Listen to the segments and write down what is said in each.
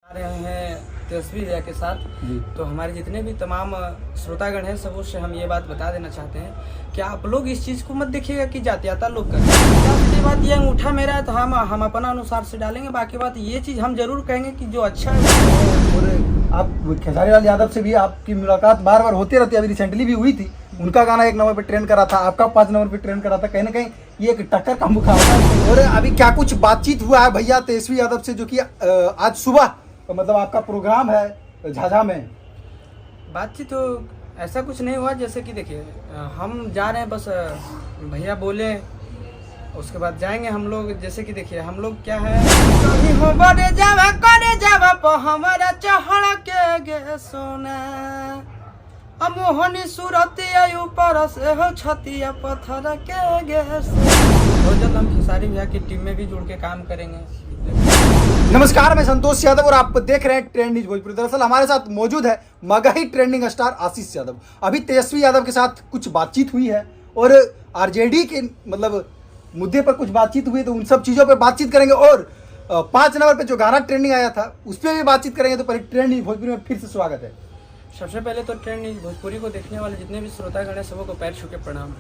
रहे हैं तेजस्वी भैया के साथ तो हमारे जितने भी तमाम श्रोतागण हैं सबों से हम ये बात बता देना चाहते हैं कि आप लोग इस चीज़ को मत देखिएगा कि जातियाता लोग करते हैं। बात ये अंगूठा मेरा है तो हम अपना अनुसार से डालेंगे। बाकी बात ये चीज़ हम जरूर कहेंगे कि जो अच्छा है। और आप खेसारी लाल यादव से भी आपकी मुलाकात बार बार होती रहती है, अभी रिसेंटली भी हुई थी। उनका गाना 1 नंबर पे ट्रेंड करा था, आपका 5 नंबर पे ट्रेंड करा था। कहीं ना कहीं ये एक टक्कर का मुकाबला है। और अभी क्या कुछ बातचीत हुआ है भैया तेजस्वी यादव से, जो कि आज सुबह मतलब आपका प्रोग्राम है झाझा में? बातचीत तो ऐसा कुछ नहीं हुआ। जैसे कि देखिए हम जा रहे हैं, बस भैया बोले उसके बाद जाएंगे हम लोग। जैसे कि देखिए हम लोग क्या है हमारा चढ़ के गे सोना मोहनी सूरत ऊपर से हो छतिया पत्थर के गे सोना। जल्द हम खेसारी भैया की टीम में भी जुड़ के काम करेंगे। नमस्कार, मैं संतोष यादव और आप देख रहे हैं ट्रेंड न्यूज भोजपुरी। दरअसल हमारे साथ मौजूद है मगही ट्रेंडिंग स्टार आशीष यादव। अभी तेजस्वी यादव के साथ कुछ बातचीत हुई है और आरजेडी के मतलब मुद्दे पर कुछ बातचीत हुई, तो उन सब चीज़ों पर बातचीत करेंगे। और 5 नंबर पे जो गाना ट्रेंडिंग आया था उस पर भी बातचीत करेंगे। तो पहले ट्रेंड न्यूज भोजपुरी में फिर से स्वागत है। सबसे पहले तो ट्रेंड न्यूज भोजपुरी को देखने वाले जितने भी श्रोतागण हैं सबों को पैर छू के प्रणाम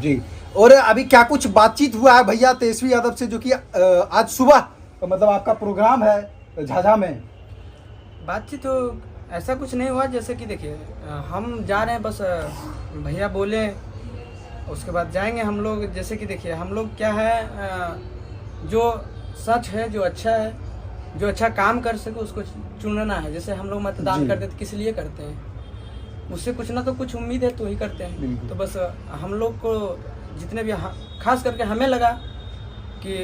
जी। और अभी क्या कुछ बातचीत हुआ है भैया तेजस्वी यादव से, जो कि आज सुबह मतलब आपका प्रोग्राम है झाझा में? बातचीत तो ऐसा कुछ नहीं हुआ। जैसे कि देखिए हम जा रहे हैं, बस भैया बोले उसके बाद जाएंगे हम लोग। जैसे कि देखिए हम लोग क्या है जो सच है, जो अच्छा है, जो अच्छा काम कर सके उसको चुनना है। जैसे हम लोग मतदान करते तो किस लिए करते हैं? उससे कुछ ना तो कुछ उम्मीद है तो ही करते हैं। तो बस हम लोग को जितने भी खास करके हमें लगा कि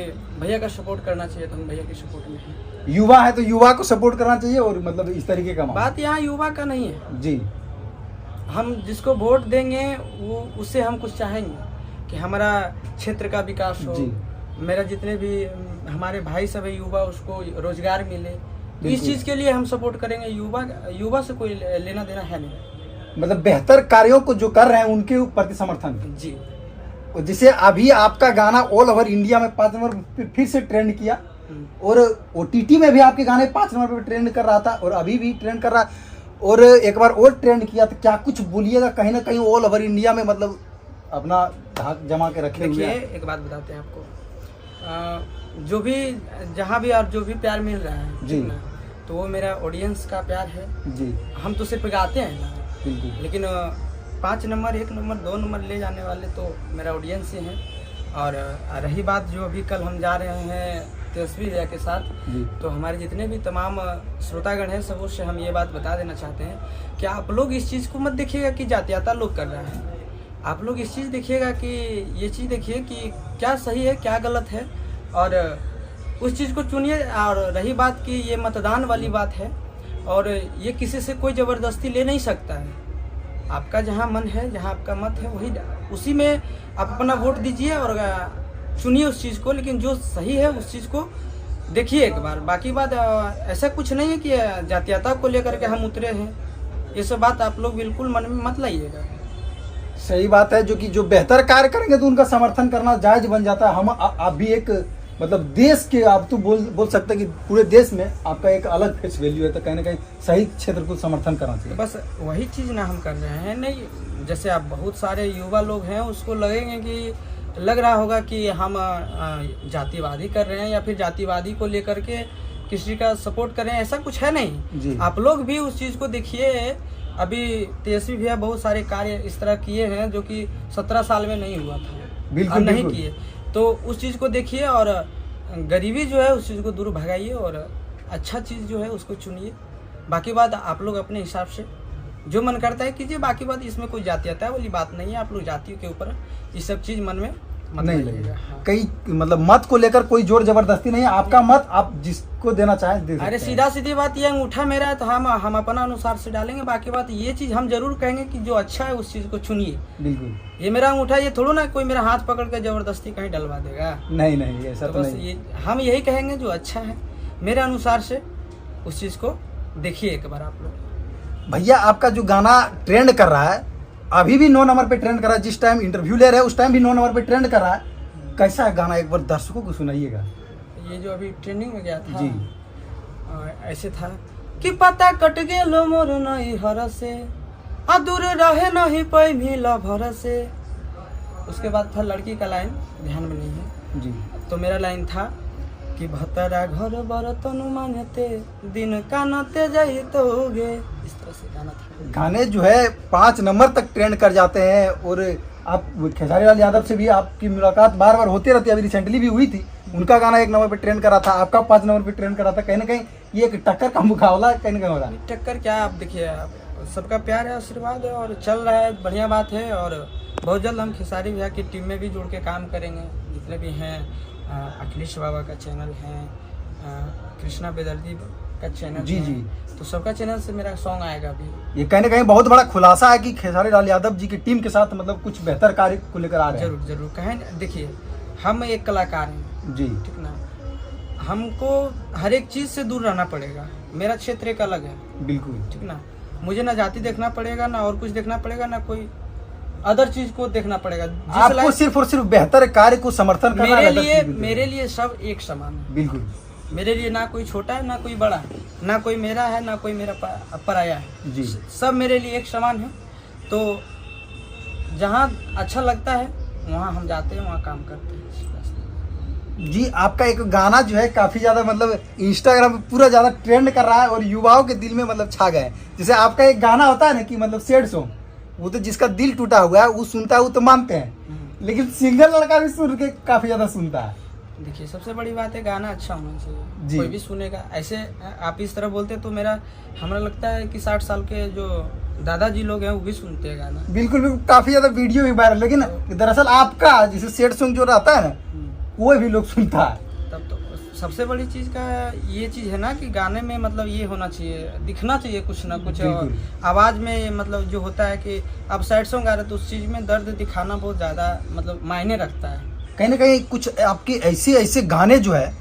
भैया का सपोर्ट करना चाहिए तो हम भैया की सपोर्ट में हैं। युवा है तो युवा को सपोर्ट करना चाहिए। और मतलब इस तरीके का बात यहाँ युवा का नहीं है जी। हम जिसको वोट देंगे वो उससे हम कुछ चाहेंगे कि हमारा क्षेत्र का विकास हो, मेरा जितने भी हमारे भाई सब है युवा उसको रोजगार मिले। तो इस चीज़ के लिए हम सपोर्ट करेंगे। युवा से कोई लेना देना है नहीं। मतलब बेहतर कार्यों को जो कर रहे हैं उनके प्रति समर्थन जी। जिसे अभी आपका गाना ऑल ओवर इंडिया में 5 नंबर पे फिर से ट्रेंड किया और ओटीटी में भी आपके गाने 5 नंबर पे ट्रेंड कर रहा था और अभी भी ट्रेंड कर रहा और एक बार और ट्रेंड किया। तो क्या कुछ बोलिएगा, कहीं ना कहीं ऑल ओवर इंडिया में मतलब अपना धाक जमा के रखे हुए हैं? एक बात बताते हैं आपको, जो भी जहाँ भी और जो भी प्यार मिल रहा है जी तो वो मेरा ऑडियंस का प्यार है जी। हम तो सिर्फ गाते हैं ना, लेकिन 5 नंबर 1 नंबर 2 नंबर ले जाने वाले तो मेरा ऑडियंस ही है। और रही बात जो अभी कल हम जा रहे हैं तेजस्वी भैया के साथ तो हमारे जितने भी तमाम श्रोतागण हैं सबों से हम ये बात बता देना चाहते हैं कि आप लोग इस चीज़ को मत देखिएगा कि जातियाता लोग कर रहा है। आप लोग इस चीज़ देखिएगा कि ये चीज़ देखिए कि क्या सही है क्या गलत है और उस चीज़ को चुनिए। और रही बात कि ये मतदान वाली बात है और ये किसी से कोई ज़बरदस्ती ले नहीं सकता है। आपका जहाँ मन है, जहाँ आपका मत है वही उसी में आप अपना वोट दीजिए और चुनिए उस चीज़ को। लेकिन जो सही है उस चीज़ को देखिए एक बार। बाकी बात ऐसा कुछ नहीं है कि जातीयता को लेकर के हम उतरे हैं। ये सब बात आप लोग बिल्कुल मन में मत लाइएगा। सही बात है, जो कि जो बेहतर कार्य करेंगे तो उनका समर्थन करना जायज बन जाता है। हम आप भी एक मतलब देश के आप तो बोल सकते हैं कि पूरे देश में आपका एक अलग फेस वैल्यू है। तो कहीं ना कहीं सही क्षेत्र को समर्थन करना चाहिए। बस वही चीज़ ना हम कर रहे हैं। नहीं जैसे आप बहुत सारे युवा लोग हैं उसको लगेंगे कि लग रहा होगा कि हम जातिवादी कर रहे हैं या फिर जातिवादी को लेकर के किसी का सपोर्ट कर रहे हैं। ऐसा कुछ है नहीं। आप लोग भी उस चीज़ को देखिए। अभी तेजस्वी भैया बहुत सारे कार्य इस तरह किए हैं जो कि 17 साल में नहीं हुआ था। बिल्कुल नहीं किए तो उस चीज़ को देखिए और गरीबी जो है उस चीज़ को दूर भगाइए और अच्छा चीज़ जो है उसको चुनिए। बाकी बात आप लोग अपने हिसाब से जो मन करता है कीजिए। बाकी बात इसमें कोई जातीयता वाली बात नहीं है। आप लोग जातियों के ऊपर ये सब चीज़ मन में नहीं लगेगा। कई मतलब मत को लेकर कोई जोर जबरदस्ती नहीं है। आपका मत आप जिसको देना चाहें दे सकते हैं। अरे सीधा सीधी बात ये अंगूठा मेरा है तो हम अपना अनुसार से डालेंगे। बाकी बात ये चीज़ हम जरूर कहेंगे कि जो अच्छा है उस चीज़ को चुनिए। बिल्कुल। ये मेरा अंगूठा ये थोड़ा ना कोई मेरा हाथ पकड़ कर जबरदस्ती कहीं डलवा देगा। नहीं ऐसा तो बस ये हम यही कहेंगे जो अच्छा है मेरे अनुसार से उस चीज़ को देखिए एक बार आप लोग। भैया आपका जो गाना ट्रेंड कर रहा है अभी भी 9 नंबर पे ट्रेंड कर रहा है। जिस टाइम इंटरव्यू ले रहे हैं उस टाइम भी 9 नंबर पे ट्रेंड कर रहा है। कैसा है गाना, एक बार दर्शकों को सुनाइएगा। ये जो अभी ट्रेंडिंग में गया था जी ऐसे था कि पता कट गेलो मोर नहीं हर से आ दूर रहे नहीं पै मिला भर से। उसके बाद था लड़की का लाइन, ध्यान में नहीं है जी। तो मेरा लाइन था कि भतरा घर बरतन मांगते दिन कानते जाई तो गे। इस तरह से गाना था। गाने जो है 5 नंबर तक ट्रेंड कर जाते हैं और आप खेसारी लाल यादव से भी आपकी मुलाकात बार बार होती रहती है, अभी रिसेंटली भी हुई थी। उनका गाना 1 नंबर पे ट्रेंड करा था, आपका 5 नंबर पे ट्रेंड करा था। कहीं ना कहीं ये एक टक्कर का मुकाबला कहीं ना कहीं हो रहा है। टक्कर क्या, आप देखिए आप सबका प्यार है, आशीर्वाद है और चल रहा है, बढ़िया बात है। और बहुत जल्द हम खेसारी भैया की टीम में भी जुड़ के काम करेंगे, जितने भी हैं। अखिलेश बाबा का चैनल है, कृष्णा बेदर्दी का चैनल जी है, जी, तो सबका चैनल से मेरा सॉन्ग आएगा अभी। ये कहीं ना कहीं बहुत बड़ा खुलासा है कि खेसारी लाल यादव जी की टीम के साथ मतलब कुछ बेहतर कार्य को लेकर आ रहे हैं। जरूर जरूर कहें, देखिए हम एक कलाकार हैं जी, ठीक ना, हमको हर एक चीज़ से दूर रहना पड़ेगा। मेरा क्षेत्र एक अलग है, बिल्कुल ठीक ना। मुझे ना जाति देखना पड़ेगा, ना और कुछ देखना पड़ेगा, ना कोई अदर चीज को देखना पड़ेगा। आपको सिर्फ और सिर्फ बेहतर कार्य को समर्थन करना है। मेरे लिए सब एक समान है, बिल्कुल। मेरे लिए ना कोई छोटा है ना कोई बड़ा है, ना कोई मेरा है ना कोई मेरा पराया है जी। सब मेरे लिए एक समान है। तो जहाँ अच्छा लगता है वहाँ हम जाते हैं, वहाँ काम करते हैं। जी, आपका एक गाना जो है काफी ज्यादा मतलब इंस्टाग्राम पे पूरा ज्यादा ट्रेंड कर रहा है और युवाओं के दिल में मतलब छा गए। जैसे आपका एक गाना होता है ना कि मतलब सैड सॉन्ग, वो तो जिसका दिल टूटा हुआ है वो सुनता है, वो तो मानते हैं, लेकिन सिंगल लड़का भी सुन के काफी ज्यादा सुनता है। देखिए सबसे बड़ी बात है गाना अच्छा होना चाहिए, जी। कोई भी सुनेगा। ऐसे आप इस तरह बोलते तो हमारा लगता है कि 60 साल के जो दादाजी लोग हैं वो भी सुनते हैं गाना। बिल्कुल बिल्कुल, काफी ज्यादा वीडियो भी वायरल, लेकिन दरअसल आपका जैसे सैड सॉन्ग जो रहता है ना वो भी लोग सुनता है। तब तो सबसे बड़ी चीज का ये चीज है ना कि गाने में मतलब ये होना चाहिए, दिखना चाहिए कुछ ना कुछ। आवाज में मतलब जो होता है कि अब सैड सॉन्ग आ रहा है तो उस चीज में दर्द दिखाना बहुत ज्यादा मतलब मायने रखता है। कहीं ना कहीं कुछ आपके ऐसे गाने जो है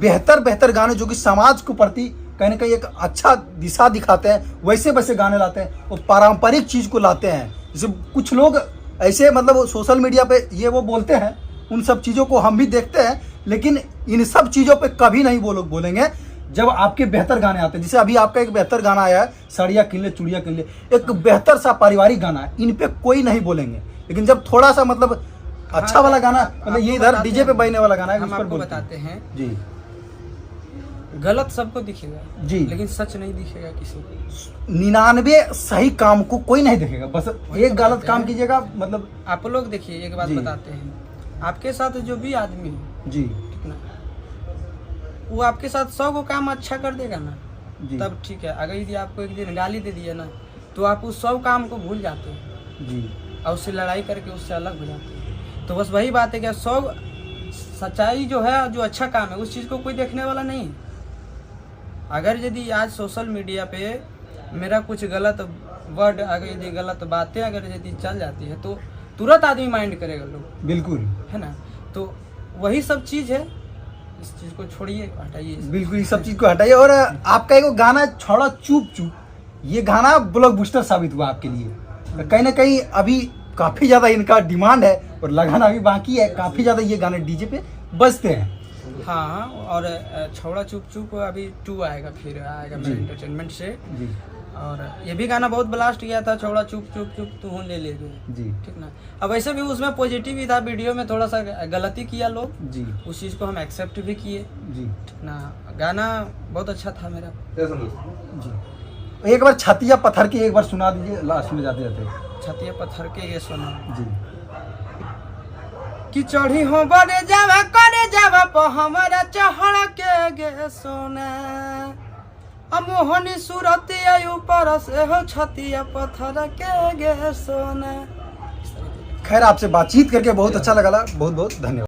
बेहतर गाने जो कि समाज को प्रति कहीं ना कहीं एक अच्छा दिशा दिखाते हैं, वैसे गाने लाते हैं और पारंपरिक चीज को लाते हैं। जैसे कुछ लोग ऐसे मतलब सोशल मीडिया पे ये वो बोलते हैं, उन सब चीज़ों को हम भी देखते हैं, लेकिन इन सब चीज़ों पे कभी नहीं वो लोग बोलेंगे जब आपके बेहतर गाने आते हैं। जैसे अभी आपका एक बेहतर गाना आया है साड़िया किन ले चूड़िया किन ले, एक बेहतर सा पारिवारिक गाना है, इन पे कोई नहीं बोलेंगे। लेकिन जब थोड़ा सा मतलब अच्छा वाला गाना मतलब ये इधर डीजे पे बजने वाला गाना है, हम आपको बताते हैं जी। गलत सबको दिखेगा जी, लेकिन सच नहीं दिखेगा किसी को। 99 सही काम को कोई नहीं देखेगा, बस एक गलत काम कीजिएगा। मतलब आप लोग देखिए, एक बात बताते हैं, आपके साथ जो भी आदमी है जी, ठीक ना, वो आपके साथ 100 को काम अच्छा कर देगा ना जी, तब ठीक है। अगर यदि आपको एक दिन गाली दे दिया ना तो आप उस 100 काम को भूल जाते हैं जी, और उससे लड़ाई करके उससे अलग हो जाते हैं। तो बस वही बात है कि 100 सच्चाई जो है, जो अच्छा काम है, उस चीज़ को कोई देखने वाला नहीं है। अगर यदि आज सोशल मीडिया पे मेरा कुछ गलत वर्ड, अगर यदि गलत बातें अगर यदि चल जाती है तो तुरंत आदमी माइंड करेगा लोग, बिल्कुल है ना। तो वही सब चीज़ है, इस चीज़ को छोड़िए, हटाइए, बिल्कुल ये सब चीज़ को हटाइए। और आपका एक गाना छोड़ा चुप चुप, ये गाना ब्लॉकबस्टर साबित हुआ आपके लिए। कहीं ना कहीं अभी काफ़ी ज़्यादा इनका डिमांड है और लगाना अभी बाकी है, काफ़ी ज़्यादा ये गाने डीजे पे बजते हैं। हाँ, और छोड़ा चुप चुप अभी 2 आएगा, फिर आएगा मेरे एंटरटेनमेंट से जी। और ये भी गाना बहुत ब्लास्ट किया था, छोड़ा चुप चुप चुप तू ले ले जी, ठीक ना। अब वैसे भी उसमें पॉजिटिव ही था, वीडियो में थोड़ा सा गलती किया लोग जी, उस चीज़ को हम एक्सेप्ट भी किए जी, ठीक ना। गाना बहुत अच्छा था मेरा जी। एक बार छतिया पत्थर की एक बार सुना दीजिए लास्ट में जाते जाते। छतिया पत्थर के ये सुना जी। कि चढ़ी हो बड़े जावा करे जावा प हमारा चढ़ के गे सोना, मोहनी सूरती ऊपर से हो छतिया पत्थर के गे सोना। खैर आपसे बातचीत करके बहुत अच्छा लगा, बहुत बहुत धन्यवाद।